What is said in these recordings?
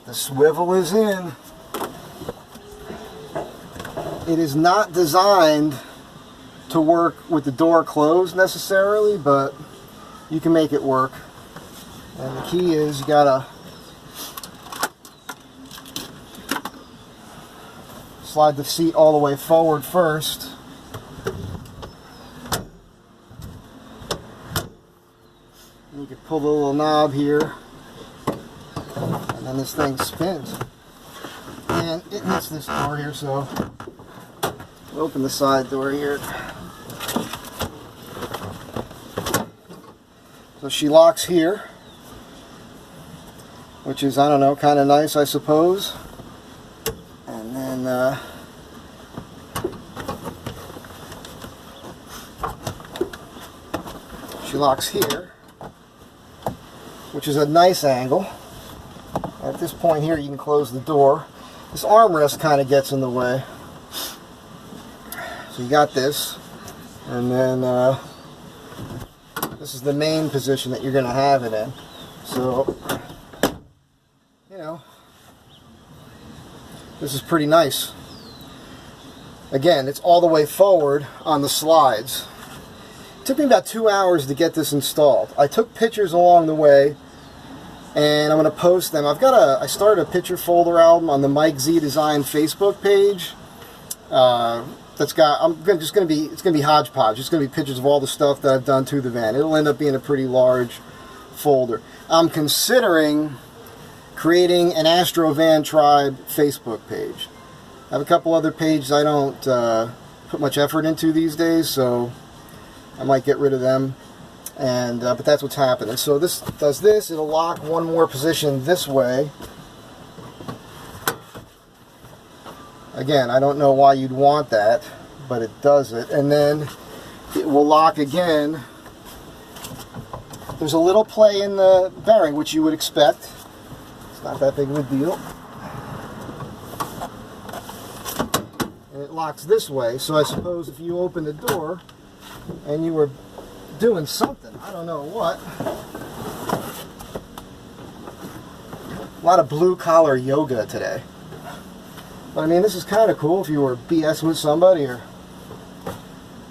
The swivel is in. It is not designed to work with the door closed necessarily, but you can make it work. And the key is you gotta slide the seat all the way forward first. And you can pull the little knob here, and then this thing spins. And it hits this door here, so we'll open the side door here. So she locks here, which is, I don't know, kind of nice, I suppose. And then she locks here, which is a nice angle. At this point here, you can close the door. This armrest kind of gets in the way. So you got this, and then this is the main position that you're going to have it in. So, you know, this is pretty nice. Again, it's all the way forward on the slides. It took me about 2 hours to get this installed. I took pictures along the way, and I'm going to post them. I started a picture folder album on the Mike Z Design Facebook page. It's going to be hodgepodge. It's going to be pictures of all the stuff that I've done to the van. It'll end up being a pretty large folder. I'm considering creating an Astro Van Tribe Facebook page. I have a couple other pages I don't put much effort into these days, so I might get rid of them. And but that's what's happening. So this does this. It'll lock one more position this way. Again, I don't know why you'd want that, but it does it. And then it will lock again. There's a little play in the bearing, which you would expect. It's not that big of a deal. And it locks this way, so I suppose if you open the door and you were doing something, I don't know what. A lot of blue-collar yoga today. But I mean, this is kind of cool if you were BS with somebody or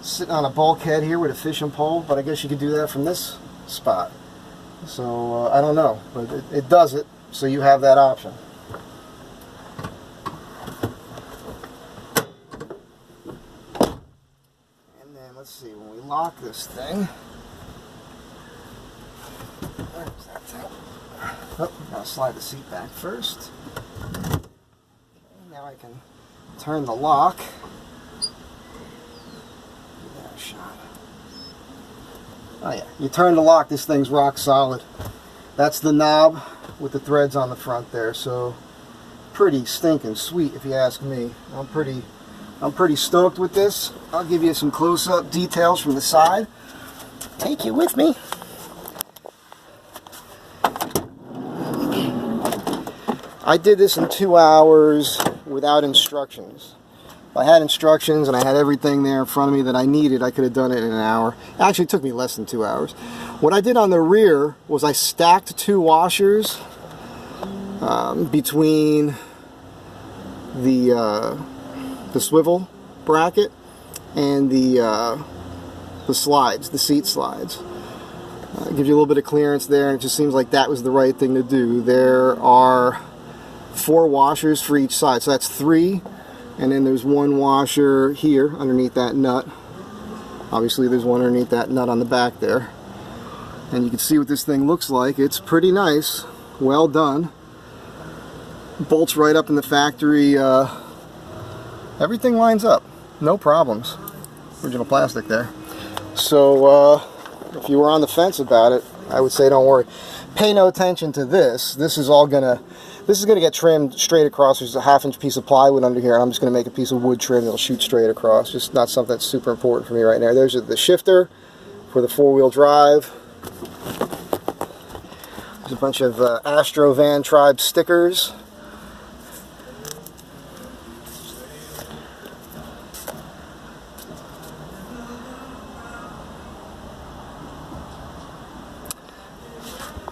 sitting on a bulkhead here with a fishing pole, but I guess you could do that from this spot. So, I don't know, but it does it, so you have that option. And then, let's see, when we lock this thing, where's that thing? Oh, gotta slide the seat back first. Now I can turn the lock. Give that a shot. Oh yeah, you turn the lock, this thing's rock solid. That's the knob with the threads on the front there, so pretty stinking sweet if you ask me. I'm pretty stoked with this. I'll give you some close-up details from the side. Take you with me. I did this in 2 hours without instructions. If I had instructions and I had everything there in front of me that I needed, I could have done it in an hour. Actually, it took me less than 2 hours. What I did on the rear was I stacked 2 washers between the swivel bracket and the slides, the seat slides. It gives you a little bit of clearance there, and it just seems like that was the right thing to do. There are 4 washers for each side, so that's 3, and then there's 1 washer here underneath that nut. Obviously there's one underneath that nut on the back there, and you can see what this thing looks like. It's pretty nice, well done. Bolts right up in the factory. Everything lines up, no problems. Original plastic there. So if you were on the fence about it, I would say don't worry. Pay no attention to this. This is gonna get trimmed straight across. There's a 1/2-inch piece of plywood under here, and I'm just gonna make a piece of wood trim that'll shoot straight across. Just not something that's super important for me right now. There's the shifter for the 4-wheel drive. There's a bunch of Astro Van Tribe stickers.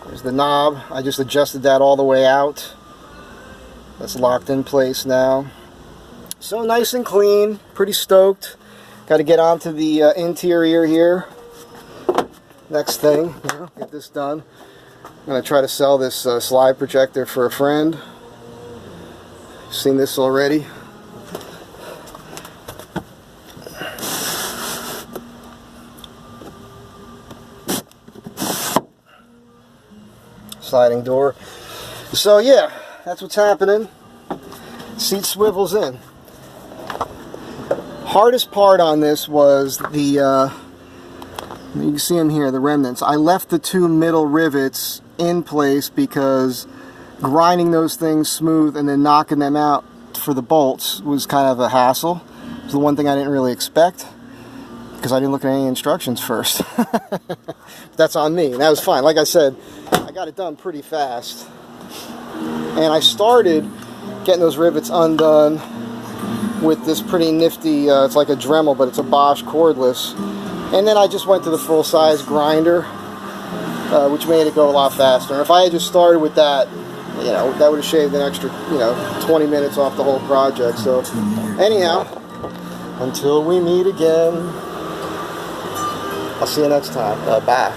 There's the knob. I just adjusted that all the way out. That's locked in place now. So nice and clean, pretty stoked. Got to get onto the interior here. Next thing, get this done. I'm going to try to sell this slide projector for a friend. Seen this already. Sliding door. So yeah, that's what's happening. Seat swivels in. Hardest part on this was the, you can see them here, the remnants. I left the two middle rivets in place because grinding those things smooth and then knocking them out for the bolts was kind of a hassle. It's the one thing I didn't really expect because I didn't look at any instructions first. That's on me, and that was fine. Like I said, I got it done pretty fast. And I started getting those rivets undone with this pretty nifty, it's like a Dremel, but it's a Bosch cordless. And then I just went to the full-size grinder, which made it go a lot faster. And if I had just started with that, you know, that would have shaved an extra, 20 minutes off the whole project. So, anyhow, until we meet again, I'll see you next time. Bye.